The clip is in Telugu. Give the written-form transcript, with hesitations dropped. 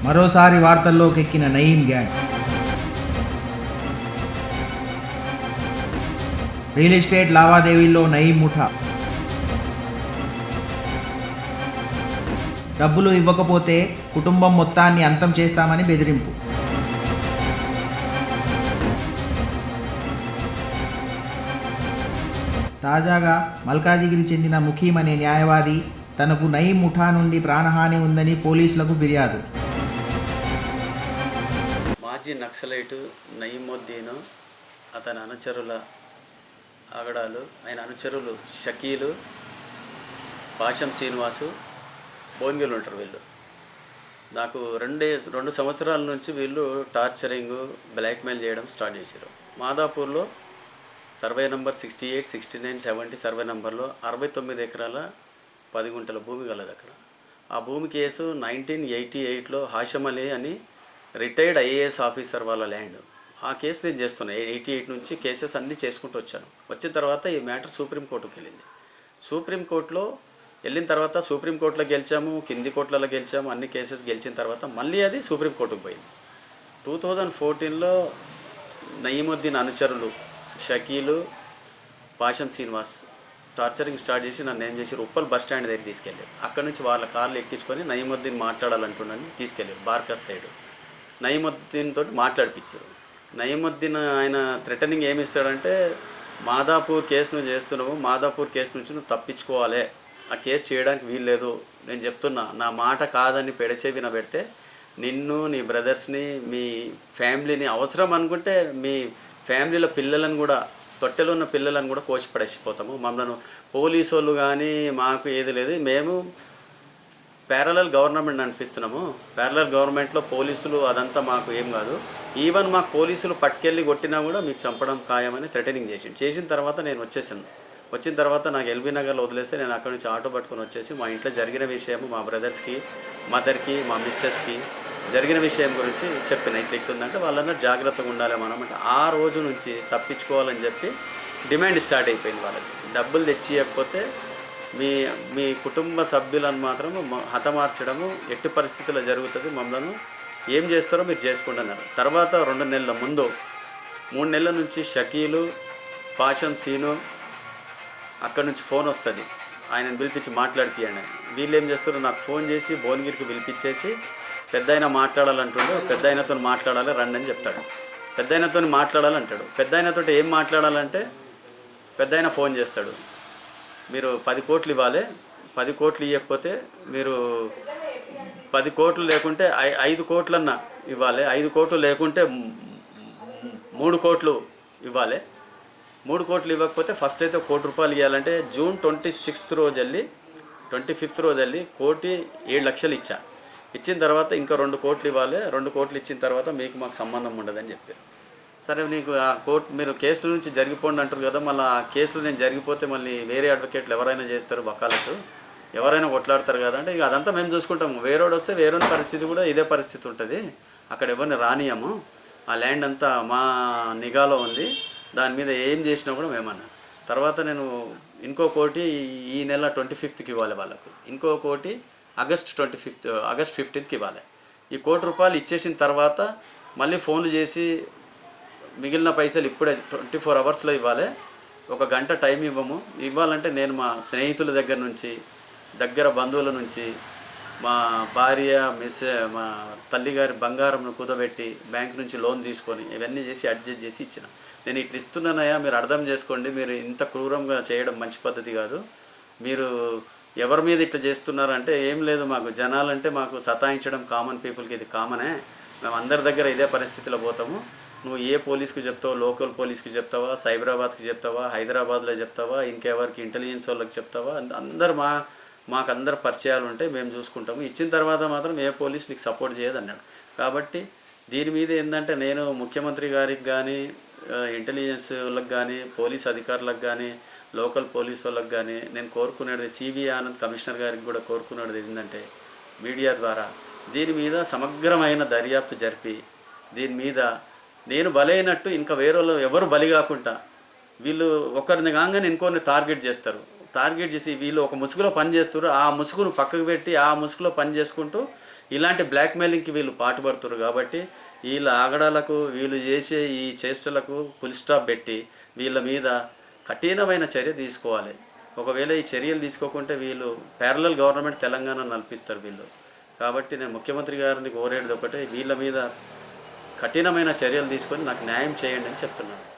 మరోసారి వార్తల్లోకెక్కిన నయీం గ్యాంగ్. రియల్ ఎస్టేట్ లావాదేవీల్లో నయీం ముఠా. డబ్బులు ఇవ్వకపోతే కుటుంబం మొత్తాన్ని అంతం చేస్తామని బెదిరింపు. తాజాగా మల్కాజిగిరి చెందిన ముఖీం అనే న్యాయవాది తనకు నయీం ముఠా నుండి ప్రాణహాని ఉందని పోలీసులకు ఫిర్యాదు. మాజీ నక్సలైటు నయీముద్దీన్, అతని అనుచరుల ఆగడాలు, ఆయన అనుచరులు షకీలు, పాషం శ్రీనివాసు, భోన్గిలు ఉంటారు. వీళ్ళు నాకు 2 సంవత్సరాల నుంచి వీళ్ళు టార్చరింగ్, బ్లాక్మెయిల్ చేయడం స్టార్ట్ చేశారు. మాదాపూర్లో సర్వే నంబర్ 68, 69, 70 సర్వే నంబర్లో 69 ఎకరాల 10 గుంటల భూమి కలదు అక్కడ. ఆ భూమి కేసు 1988లో హాషం అలీ అని రిటైర్డ్ ఐఏఎస్ ఆఫీసర్ వాళ్ళ ల్యాండ్. ఆ కేసు నేను చేస్తున్నాను. 88 నుంచి కేసెస్ అన్నీ చేసుకుంటూ వచ్చాను. వచ్చిన తర్వాత ఈ మ్యాటర్ సుప్రీంకోర్టుకి వెళ్ళింది. సుప్రీంకోర్టులో వెళ్ళిన తర్వాత సుప్రీంకోర్టులో గెలిచాము, కింది కోర్టులలో గెలిచాము, అన్ని కేసెస్ గెలిచిన తర్వాత మళ్ళీ అది సుప్రీంకోర్టుకు పోయింది. 2014లో నయీముద్దీన్ అనుచరులు షకీలు, పాషం శ్రీనివాస్ టార్చరింగ్ స్టార్ట్ చేసి నన్ను ఏం చేసి ఉప్పల్ బస్ స్టాండ్ దగ్గర తీసుకెళ్ళారు. అక్కడ నుంచి వాళ్ళ కార్లు ఎక్కించుకొని నయీముద్దీన్ మాట్లాడాలంటున్నాను తీసుకెళ్ళారు. బార్కస్ సైడ్ నయీముద్దీన్ తోటి మాట్లాడిపించారు. నయీముద్దీన్ ఆయన థ్రెటనింగ్ ఏమి ఇస్తాడంటే, మాదాపూర్ కేసును చేస్తున్నావు, మాదాపూర్ కేసు నుంచి నువ్వు తప్పించుకోవాలి, ఆ కేసు చేయడానికి వీల్లేదు, నేను చెప్తున్నా, నా మాట కాదని పెడచెవిన పెడితే నిన్ను, నీ బ్రదర్స్ని, మీ ఫ్యామిలీని అవసరం అనుకుంటే మీ ఫ్యామిలీలో పిల్లలను కూడా, తొట్టెలో ఉన్న పిల్లలను కూడా కోసి పడేసిపోతాము. మమ్మల్ని పోలీసు వాళ్ళు కానీ మాకు ఏది లేదు, మేము ప్యారలల్ గవర్నమెంట్ అనిపిస్తున్నాము, ప్యారలల్ గవర్నమెంట్లో పోలీసులు అదంతా మాకు ఏం కాదు, ఈవెన్ మాకు పోలీసులు పట్టుకెళ్ళి కొట్టినా కూడా మీకు చంపడం ఖాయమని థ్రెటనింగ్ చేసిన తర్వాత నేను వచ్చేసాను. వచ్చిన తర్వాత నాకు ఎల్బీ నగర్లో వదిలేస్తే నేను అక్కడి నుంచి ఆటో పట్టుకొని వచ్చేసి మా ఇంట్లో జరిగిన విషయము, మా బ్రదర్స్కి, మదర్కి, మా మిస్సెస్కి జరిగిన విషయం గురించి చెప్పిన. ఇట్లుందంటే వాళ్ళన్నా జాగ్రత్తగా ఉండాలి మనం అంటే, ఆ రోజు నుంచి తప్పించుకోవాలని చెప్పి డిమాండ్ స్టార్ట్ అయిపోయింది వాళ్ళకి. డబ్బులు తెచ్చియకపోతే మీ కుటుంబ సభ్యులను మాత్రం హతమార్చడము ఎట్టి పరిస్థితుల్లో జరుగుతుంది, మమ్మల్ని ఏం చేస్తారో మీరు చేసుకోండి అన్నారు. తర్వాత 2 నెలల ముందు 3 నెలల నుంచి షకీలు, పాషం సీను అక్కడి నుంచి ఫోన్ వస్తుంది, ఆయనను పిలిపించి మాట్లాడిపియండి. వీళ్ళు ఏం చేస్తారు, నాకు ఫోన్ చేసి భువనగిరికి పిలిపించేసి పెద్ద ఆయన మాట్లాడాలంటుండో, పెద్ద ఆయనతో మాట్లాడాలి రండి అని చెప్తాడు. పెద్ద ఆయనతో మాట్లాడాలంటాడు. పెద్ద ఆయనతో ఏం మాట్లాడాలంటే పెద్ద ఆయన ఫోన్ చేస్తాడు, మీరు 10 కోట్లు ఇవ్వాలి, 10 కోట్లు ఇవ్వకపోతే మీరు 10 కోట్లు లేకుంటే 5 కోట్లన్నా ఇవ్వాలి, 5 కోట్లు లేకుంటే 3 కోట్లు ఇవ్వాలి, 3 కోట్లు ఇవ్వకపోతే ఫస్ట్ అయితే 1 కోటి రూపాయలు ఇవ్వాలంటే జూన్ 26th రోజు వెళ్ళి 25th రోజు వెళ్ళి 1,07,00,000 ఇచ్చా. ఇచ్చిన తర్వాత ఇంకా 2 కోట్లు ఇవ్వాలి, 2 కోట్లు ఇచ్చిన తర్వాత మాకు సంబంధం ఉండదని చెప్పారు. సరే నీకు ఆ కోర్టు మీరు కేసుల నుంచి జరిగిపోండి అంటారు కదా, మళ్ళీ ఆ కేసులు నేను జరిగిపోతే మళ్ళీ వేరే అడ్వకేట్లు ఎవరైనా చేస్తారు, వకాలతు ఎవరైనా కొట్లాడతారు కదా అంటే, ఇక అదంతా మేము చూసుకుంటాము, వేరేవాడు వస్తే వేరే పరిస్థితి కూడా ఇదే పరిస్థితి ఉంటుంది, అక్కడ ఎవరిని రానియము, ఆ ల్యాండ్ అంతా మా నిఘాలో ఉంది, దాని మీద ఏం చేసినా కూడా మేమన్నా. తర్వాత నేను ఇంకో కోటి ఈ నెల 25th ఇవ్వాలి వాళ్ళకు, ఇంకో కోటి ఆగస్ట్ 15th ఇవ్వాలి. ఈ 1 కోటి రూపాయలు ఇచ్చేసిన తర్వాత మళ్ళీ ఫోన్లు చేసి మిగిలిన పైసలు ఇప్పుడే 24 అవర్స్లో ఇవ్వాలి, 1 గంట టైం ఇవ్వాలంటే నేను మా స్నేహితుల దగ్గర నుంచి, దగ్గర బంధువుల నుంచి, మా భార్య మా తల్లిగారి బంగారంను కుదబెట్టి బ్యాంక్ నుంచి లోన్ తీసుకొని ఇవన్నీ చేసి అడ్జస్ట్ చేసి ఇచ్చిన. నేను ఇట్లా ఇస్తున్నానయ్యా, మీరు అర్థం చేసుకోండి, మీరు ఇంత క్రూరంగా చేయడం మంచి పద్ధతి కాదు, మీరు ఎవరి మీద ఇట్లా చేస్తున్నారంటే, ఏం లేదు, మాకు జనాలంటే మాకు సతాయించడం కామన్ పీపుల్కి ఇది కామనే, మేము అందరి దగ్గర ఇదే పరిస్థితిలో పోతాము, నువ్వు ఏ పోలీస్కి చెప్తావో, లోకల్ పోలీస్కి చెప్తావా, సైబరాబాద్కి చెప్తావా, హైదరాబాద్లో చెప్తావా, ఇంకెవరికి ఇంటెలిజెన్స్ వాళ్ళకి చెప్తావా, అందరు మాకు అందరు పరిచయాలు ఉంటాయి, మేము చూసుకుంటాము, ఇచ్చిన తర్వాత మాత్రం ఏ పోలీస్ నీకు సపోర్ట్ చేయదు అన్నాడు. కాబట్టి దీని మీద ఏంటంటే, నేను ముఖ్యమంత్రి గారికి కానీ, ఇంటెలిజెన్స్ వాళ్ళకి కానీ, పోలీస్ అధికారులకు కానీ, లోకల్ పోలీస్ వాళ్ళకి కానీ నేను కోరుకునేది, సివి ఆనంద్ కమిషనర్ గారికి కూడా కోరుకునేది ఏంటంటే, మీడియా ద్వారా దీని మీద సమగ్రమైన దర్యాప్తు జరిపి, దీని మీద నేను బలైనట్టు ఇంకా వేరే ఎవరు బలి కాకుండా, వీళ్ళు ఒకరిని కాగానే ఇంకొన్ని టార్గెట్ చేస్తారు, టార్గెట్ చేసి వీళ్ళు ఒక ముసుగులో పని చేస్తారు, ఆ ముసుగును పక్కకు పెట్టి ఆ ముసుగులో పని చేసుకుంటూ ఇలాంటి బ్లాక్మెయిలింగ్కి వీళ్ళు పాటుపడుతున్నారు. కాబట్టి వీళ్ళ ఆగడాలకు, వీళ్ళు చేసే ఈ చేష్టలకు ఫుల్ స్టాప్ పెట్టి వీళ్ళ మీద కఠినమైన చర్య తీసుకోవాలి. ఒకవేళ ఈ చర్యలు తీసుకోకుంటే వీళ్ళు ప్యారలల్ గవర్నమెంట్ తెలంగాణ నడిపిస్తారు వీళ్ళు. కాబట్టి నేను ముఖ్యమంత్రి గారిని కోరేది ఒకటే, వీళ్ళ మీద కఠినమైన చర్యలు తీసుకొని నాకు న్యాయం చేయండి అని చెప్తున్నాను.